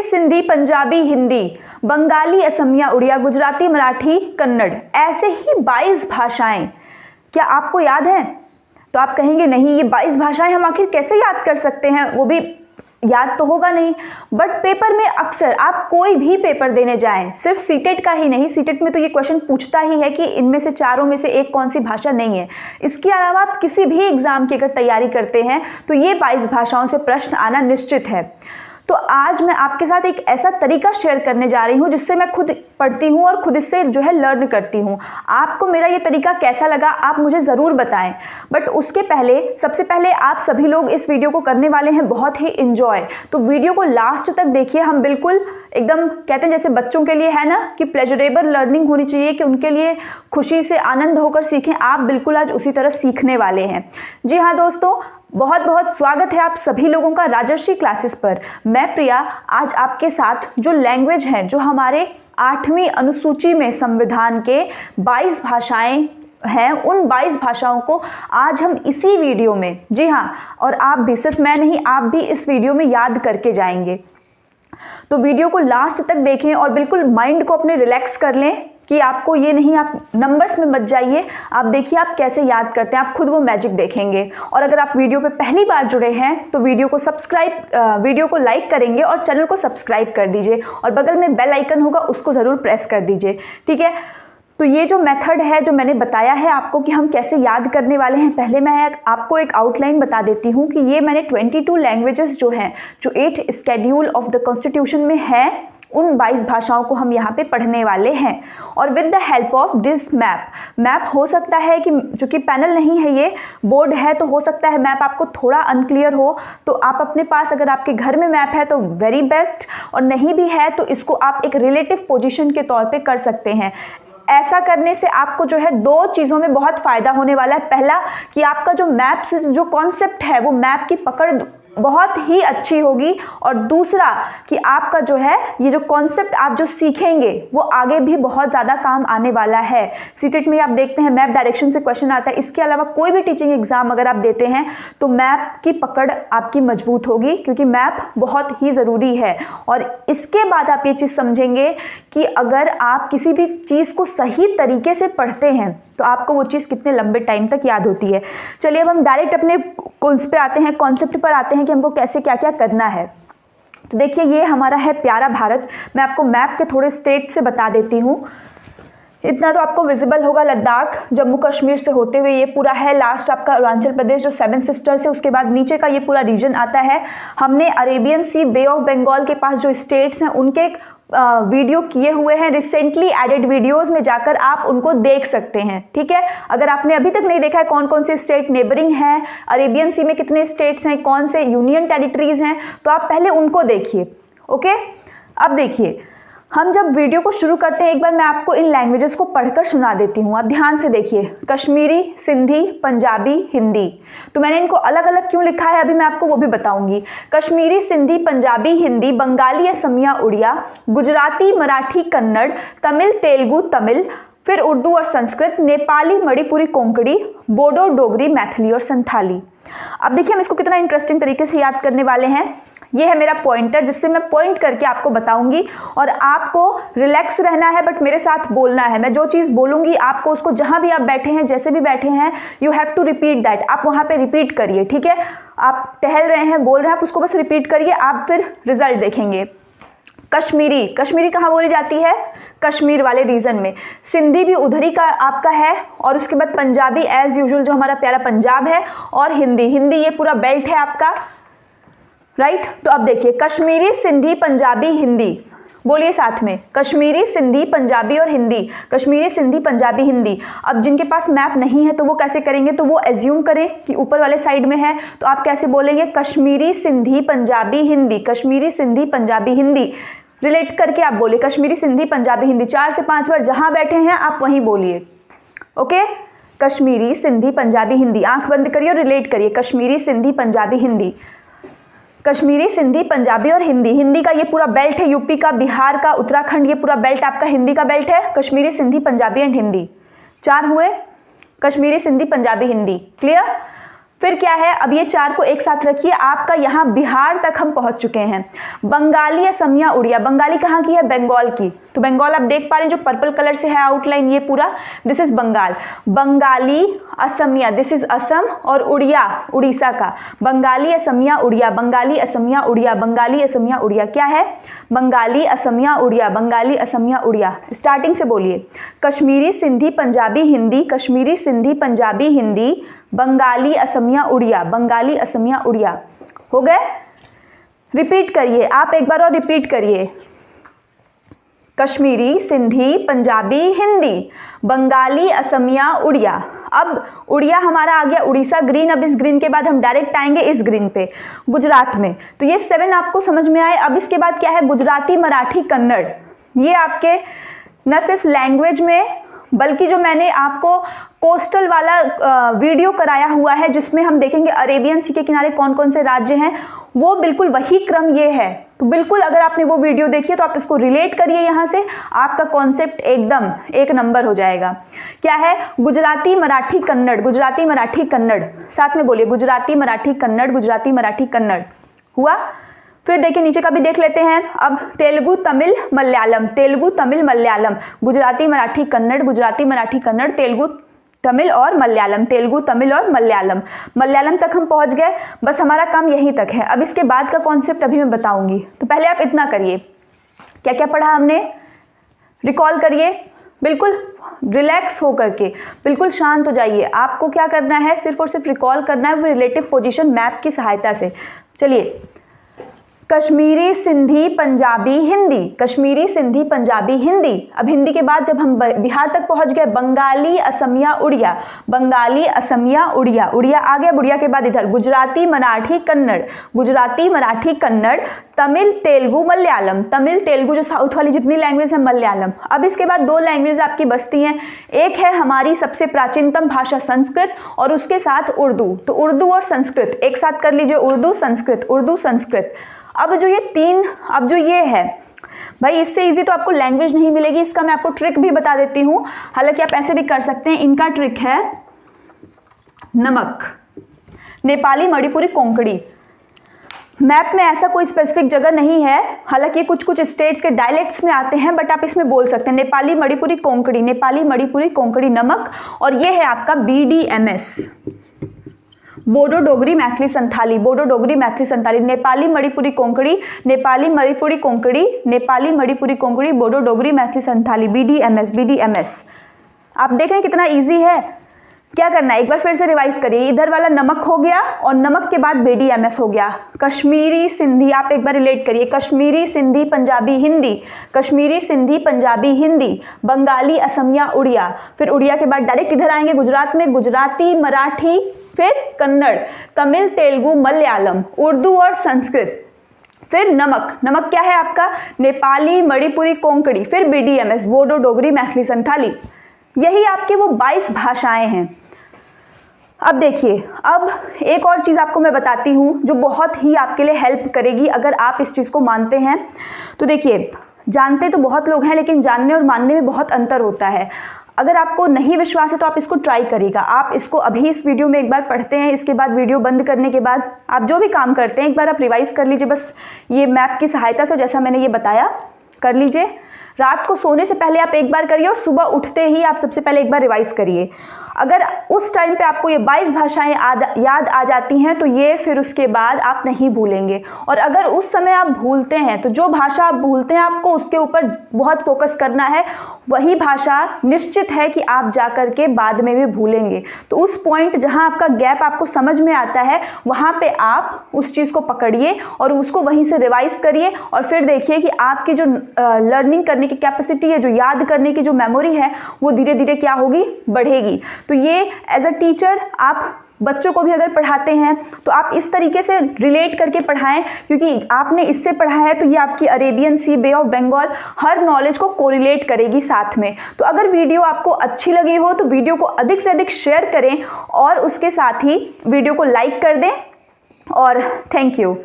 सिंधी, पंजाबी, हिंदी, बंगाली, असमिया, उड़िया, गुजराती, मराठी, कन्नड़, ऐसे ही 22 भाषाएं क्या आपको याद है? तो आप कहेंगे नहीं, ये 22 भाषाएं हम आखिर कैसे याद कर सकते हैं, वो भी याद तो होगा नहीं। बट पेपर में अक्सर आप कोई भी पेपर देने जाएं, सिर्फ सीटेट का ही नहीं, सीटेट में तो ये क्वेश्चन पूछता ही है कि इनमें से चारों में से एक कौन सी भाषा नहीं है। इसके अलावा आप किसी भी एग्जाम की अगर तैयारी करते हैं तो ये 22 भाषाओं से प्रश्न आना निश्चित है। तो आज मैं आपके साथ एक ऐसा तरीका शेयर करने जा रही हूँ जिससे मैं खुद पढ़ती हूँ और खुद इससे जो है लर्न करती हूँ। आपको मेरा ये तरीका कैसा लगा आप मुझे ज़रूर बताएं। बट उसके पहले सबसे पहले आप सभी लोग इस वीडियो को करने वाले हैं बहुत ही इंजॉय, तो वीडियो को लास्ट तक देखिए। हम बिल्कुल एकदम कहते हैं जैसे बच्चों के लिए है ना कि प्लेजरेबल लर्निंग होनी चाहिए, कि उनके लिए खुशी से आनंद होकर सीखें, आप बिल्कुल आज उसी तरह सीखने वाले हैं। जी हाँ दोस्तों, बहुत बहुत स्वागत है आप सभी लोगों का राजर्षि क्लासेस पर। मैं प्रिया आज आपके साथ जो लैंग्वेज हैं, जो हमारे 8वीं अनुसूची में संविधान के 22 भाषाएं हैं, उन 22 भाषाओं को आज हम इसी वीडियो में, जी हाँ, और आप भी, सिर्फ मैं नहीं, आप भी इस वीडियो में याद करके जाएंगे। तो वीडियो को लास्ट तक देखें और बिल्कुल माइंड को अपने रिलैक्स कर लें कि आपको ये नहीं, आप नंबर्स में मत जाइए, आप देखिए आप कैसे याद करते हैं, आप खुद वो मैजिक देखेंगे। और अगर आप वीडियो पे पहली बार जुड़े हैं तो वीडियो को लाइक करेंगे और चैनल को सब्सक्राइब कर दीजिए और बगल में बेल आइकन होगा उसको ज़रूर प्रेस कर दीजिए, ठीक है। तो ये जो मेथड है, जो मैंने बताया है आपको कि हम कैसे याद करने वाले हैं, पहले मैं आपको एक आउटलाइन बता देती हूँ कि ये मैंने 22 लैंग्वेजेस जो हैं, जो 8 स्केड्यूल ऑफ द कॉन्स्टिट्यूशन में है, उन 22 भाषाओं को हम यहाँ पे पढ़ने वाले हैं। और with the help of this map हो सकता है कि चूँकि पैनल नहीं है, ये बोर्ड है, तो हो सकता है मैप आपको थोड़ा अनक्लियर हो, तो आप अपने पास अगर आपके घर में मैप है तो वेरी बेस्ट, और नहीं भी है तो इसको आप एक रिलेटिव पोजीशन के तौर पे कर सकते हैं। ऐसा करने से आपको जो है 2 चीज़ों में बहुत फ़ायदा होने वाला है। पहला कि आपका जो मैप से जो कॉन्सेप्ट है, वो मैप की पकड़ बहुत ही अच्छी होगी, और दूसरा कि आपका जो है ये जो कॉन्सेप्ट आप जो सीखेंगे वो आगे भी बहुत ज़्यादा काम आने वाला है। सीटेट में आप देखते हैं मैप डायरेक्शन से क्वेश्चन आता है। इसके अलावा कोई भी टीचिंग एग्जाम अगर आप देते हैं तो मैप की पकड़ आपकी मजबूत होगी, क्योंकि मैप बहुत ही ज़रूरी है। और इसके बाद आप ये चीज़ समझेंगे कि अगर आप किसी भी चीज़ को सही तरीके से पढ़ते हैं तो आपको वो चीज़ कितने लंबे टाइम तक याद होती है। चलिए अब हम डायरेक्ट अपने पे आते हैं, कॉन्सेप्ट पर आते हैं कि हमको कैसे क्या क्या करना है। तो देखिए ये हमारा है प्यारा भारत। मैं आपको मैप के थोड़े स्टेट से बता देती हूँ। इतना तो आपको विजिबल होगा, लद्दाख जम्मू कश्मीर से होते हुए ये पूरा है, लास्ट आपका अरुणाचल प्रदेश जो 7 सिस्टर्स है, उसके बाद नीचे का ये पूरा रीजन आता है। हमने Arabian Sea, Bay of Bengal के पास जो स्टेट्स हैं उनके वीडियो किए हुए हैं, रिसेंटली एडेड वीडियोस में जाकर आप उनको देख सकते हैं, ठीक है। अगर आपने अभी तक नहीं देखा है कौन कौन से स्टेट नेबरिंग हैं, अरेबियन सी में कितने स्टेट्स हैं, कौन से यूनियन टेरिटरीज हैं, तो आप पहले उनको देखिए, ओके। अब देखिए हम जब वीडियो को शुरू करते हैं, एक बार मैं आपको इन लैंग्वेजेस को पढ़कर सुना देती हूँ। आप ध्यान से देखिए, कश्मीरी, सिंधी, पंजाबी, हिंदी। तो मैंने इनको अलग अलग क्यों लिखा है अभी मैं आपको वो भी बताऊंगी। कश्मीरी, सिंधी, पंजाबी, हिंदी, बंगाली, असमिया, उड़िया, गुजराती, मराठी, कन्नड़, तमिल, तेलुगु, तमिल, फिर उर्दू और संस्कृत, नेपाली, मणिपुरी, कोंकणी, बोडो, डोगरी, मैथिली और संथाली। अब देखिए हम इसको कितना इंटरेस्टिंग तरीके से याद करने वाले हैं। ये है मेरा पॉइंटर जिससे मैं पॉइंट करके आपको बताऊंगी, और आपको रिलैक्स रहना है बट मेरे साथ बोलना है। मैं जो चीज़ बोलूंगी आपको उसको जहां भी आप बैठे हैं, जैसे भी बैठे हैं, you have to repeat that. आप वहां पे रिपीट करिए, ठीक है। आप टहल रहे हैं, बोल रहे हैं, आप उसको बस रिपीट करिए, आप फिर रिजल्ट देखेंगे। कश्मीरी, कश्मीरी कहाँ बोली जाती है? कश्मीर वाले रीजन में। सिंधी भी उधर ही का आपका है, और उसके बाद पंजाबी एज यूजुअल जो हमारा प्यारा पंजाब है, और हिंदी, हिंदी ये पूरा बेल्ट है आपका, राइट। तो अब देखिए कश्मीरी, सिंधी, पंजाबी, हिंदी, बोलिए साथ में, कश्मीरी, सिंधी, पंजाबी और हिंदी, कश्मीरी, सिंधी, पंजाबी, हिंदी। अब जिनके पास मैप नहीं है तो वो कैसे करेंगे, तो वो एज्यूम करें कि ऊपर वाले साइड में है, तो आप कैसे बोलेंगे, कश्मीरी, सिंधी, पंजाबी, हिंदी, कश्मीरी, सिंधी, पंजाबी, हिंदी। रिलेट करके आप बोलिए कश्मीरी, सिंधी, पंजाबी, हिंदी, 4 से 5 बार जहां बैठे हैं आप वहीं बोलिए, ओके। कश्मीरी, सिंधी, पंजाबी, हिंदी, आंख बंद करिए और रिलेट करिए, कश्मीरी, सिंधी, पंजाबी, हिंदी, कश्मीरी, सिंधी, पंजाबी और हिंदी। हिंदी का ये पूरा बेल्ट है, यूपी का, बिहार का, उत्तराखंड, ये पूरा बेल्ट आपका हिंदी का बेल्ट है। कश्मीरी, सिंधी, पंजाबी एंड हिंदी, 4 हुए, कश्मीरी, सिंधी, पंजाबी, हिंदी, क्लियर। फिर क्या है, अब ये 4 को एक साथ रखिए, आपका यहाँ बिहार तक हम पहुंच चुके हैं। बंगाली, असमिया, उड़िया। बंगाली कहाँ की है? बंगाल की। तो बंगाल आप देख पा रहे हैं जो पर्पल कलर से है आउटलाइन, ये पूरा, this is Bengal. Bengali, Asamiya, this is Assam, और उड़िया उड़ीसा का। बंगाली, असमिया, उड़िया, बंगाली, असमिया, उड़िया, बंगाली, असमिया, उड़िया। क्या है? बंगाली, असमिया, उड़िया, बंगाली, असमिया, उड़िया। स्टार्टिंग से बोलिए। कश्मीरी, सिंधी, पंजाबी, हिंदी। कश्मीरी, सिंधी, पंजाबी, हिंदी। बंगाली, असमिया, उड़िया, बंगाली, असमिया, उड़िया। हो गए? रिपीट करिए, आप एक बार और रिपीट करिए। कश्मीरी, सिंधी, पंजाबी, हिंदी, बंगाली, असमिया, उड़िया। अब उड़िया हमारा आ गया उड़ीसा ग्रीन। अब इस ग्रीन के बाद हम डायरेक्ट आएंगे इस ग्रीन पे, गुजरात में। तो ये 7 आपको समझ में आए। अब इसके बाद क्या है? गुजराती, मराठी, कन्नड़। ये आपके न सिर्फ लैंग्वेज में, बल्कि जो मैंने आपको कोस्टल वाला वीडियो कराया हुआ है जिसमें हम देखेंगे अरेबियन सी के किनारे कौन कौन से राज्य हैं, वो बिल्कुल वही क्रम ये है। तो बिल्कुल अगर आपने वो वीडियो देखी है तो आप इसको रिलेट करिए यहाँ से, आपका कॉन्सेप्ट एकदम एक नंबर हो जाएगा। क्या है? गुजराती, मराठी, कन्नड़। गुजराती, मराठी, कन्नड़। साथ में बोलिए, गुजराती, मराठी, कन्नड़, गुजराती, मराठी, कन्नड़। हुआ? फिर देखिए नीचे का भी देख लेते हैं। अब तेलुगु, तमिल, मलयालम। तेलुगु, तमिल, मलयालम। गुजराती, मराठी, कन्नड़, गुजराती, मराठी, कन्नड़, तेलुगु, तमिल और मलयालम। तेलुगु, तमिल और मलयालम। मलयालम तक हम पहुंच गए, बस हमारा काम यहीं तक है। अब इसके बाद का कॉन्सेप्ट अभी मैं बताऊंगी। तो पहले आप इतना करिए, क्या क्या पढ़ा हमने, रिकॉल करिए। बिल्कुल रिलैक्स हो करके, बिल्कुल शांत हो जाइए। आपको क्या करना है? सिर्फ और सिर्फ रिकॉल करना है, वो रिलेटिव पोजीशन मैप की सहायता से। चलिए, कश्मीरी, सिंधी, पंजाबी, हिंदी। कश्मीरी, सिंधी, पंजाबी, हिंदी। अब हिंदी के बाद जब हम बिहार तक पहुंच गए, बंगाली, असमिया, उड़िया। बंगाली, असमिया, उड़िया। उड़िया आ गया। उड़िया के बाद इधर गुजराती, मराठी, कन्नड़। गुजराती, मराठी, कन्नड़, तमिल, तेलुगु, मलयालम। तमिल, तेलुगु जो साउथ वाली जितनी लैंग्वेज है, मलयालम। अब इसके बाद 2 लैंग्वेज आपकी बचती हैं। एक है हमारी सबसे प्राचीनतम भाषा संस्कृत, और उसके साथ उर्दू। तो उर्दू और संस्कृत एक साथ कर लीजिए, उर्दू, संस्कृत, उर्दू, संस्कृत। अब जो ये 3, अब जो ये है भाई, इससे इजी तो आपको लैंग्वेज नहीं मिलेगी। इसका मैं आपको ट्रिक भी बता देती हूँ, हालांकि आप ऐसे भी कर सकते हैं। इनका ट्रिक है नमक। नेपाली, मणिपुरी, कोंकणी। मैप में ऐसा कोई स्पेसिफिक जगह नहीं है, हालांकि कुछ कुछ स्टेट्स के डायलेक्ट्स में आते हैं, बट आप इसमें बोल सकते हैं नेपाली, मणिपुरी, कोंकणी। नेपाली, मणिपुरी, कोंकणी, नमक। और ये है आपका BDMS, बोडो, डोगरी, मैथिली, संथाली। बोडो, डोगरी, मैथिली, संथाली। नेपाली, मणिपुरी, कोंकणी। नेपाली, मणिपुरी, कोंकणी। नेपाली, मणिपुरी, कोंकणी, बोडो, डोगरी, मैथिली, संथाली। BDMS। आप देख रहे हैं कितना इजी है। क्या करना है, एक बार फिर से रिवाइज करिए। इधर वाला नमक हो गया, और नमक के बाद BDMS हो गया। कश्मीरी, सिंधी, आप एक बार रिलेट करिए। कश्मीरी, सिंधी, पंजाबी, हिंदी। कश्मीरी, सिंधी, पंजाबी, हिंदी। बंगाली, असमिया, उड़िया। फिर उड़िया के बाद डायरेक्ट इधर आएंगे गुजरात में, गुजराती, मराठी, फिर कन्नड़, तमिल, तेलुगु, मलयालम, उर्दू और संस्कृत। फिर नमक। नमक क्या है आपका? नेपाली, मणिपुरी, कोंकणी। फिर BDMS, बोडो, डोगरी, मैथिली, संथाली। यही आपके वो 22 भाषाएं हैं। अब देखिए, अब एक और चीज़ आपको मैं बताती हूँ जो बहुत ही आपके लिए हेल्प करेगी अगर आप इस चीज़ को मानते हैं। तो देखिए, जानते तो बहुत लोग हैं, लेकिन जानने और मानने में बहुत अंतर होता है। अगर आपको नहीं विश्वास है तो आप इसको ट्राई करिएगा। आप इसको अभी इस वीडियो में एक बार पढ़ते हैं, इसके बाद वीडियो बंद करने के बाद आप जो भी काम करते हैं एक बार आप रिवाइज कर लीजिए, बस ये मैप की सहायता से, जैसा मैंने ये बताया कर लीजिए। रात को सोने से पहले आप एक बार करिए, और सुबह उठते ही आप सबसे पहले एक बार रिवाइज करिए। अगर उस टाइम पे आपको ये 22 भाषाएं याद आ जाती हैं तो ये फिर उसके बाद आप नहीं भूलेंगे। और अगर उस समय आप भूलते हैं तो जो भाषा आप भूलते हैं आपको उसके ऊपर बहुत फोकस करना है। वही भाषा निश्चित है कि आप जा कर के बाद में भी भूलेंगे। तो उस पॉइंट जहाँ आपका गैप आपको समझ में आता है, वहाँ पे आप उस चीज़ को पकड़िए और उसको वहीं से रिवाइज करिए, और फिर देखिए कि आपकी जो लर्निंग करने की कैपेसिटी है, जो याद करने की जो मेमोरी है, वो धीरे धीरे क्या होगी, बढ़ेगी। तो ये एज अ टीचर आप बच्चों को भी अगर पढ़ाते हैं तो आप इस तरीके से रिलेट करके पढ़ाएं, क्योंकि आपने इससे पढ़ा है तो ये आपकी Arabian Sea, Bay of Bengal, हर नॉलेज को कोरिलेट करेगी साथ में। तो अगर वीडियो आपको अच्छी लगी हो तो वीडियो को अधिक से अधिक शेयर करें, और उसके साथ ही वीडियो को लाइक कर दें। और थैंक यू।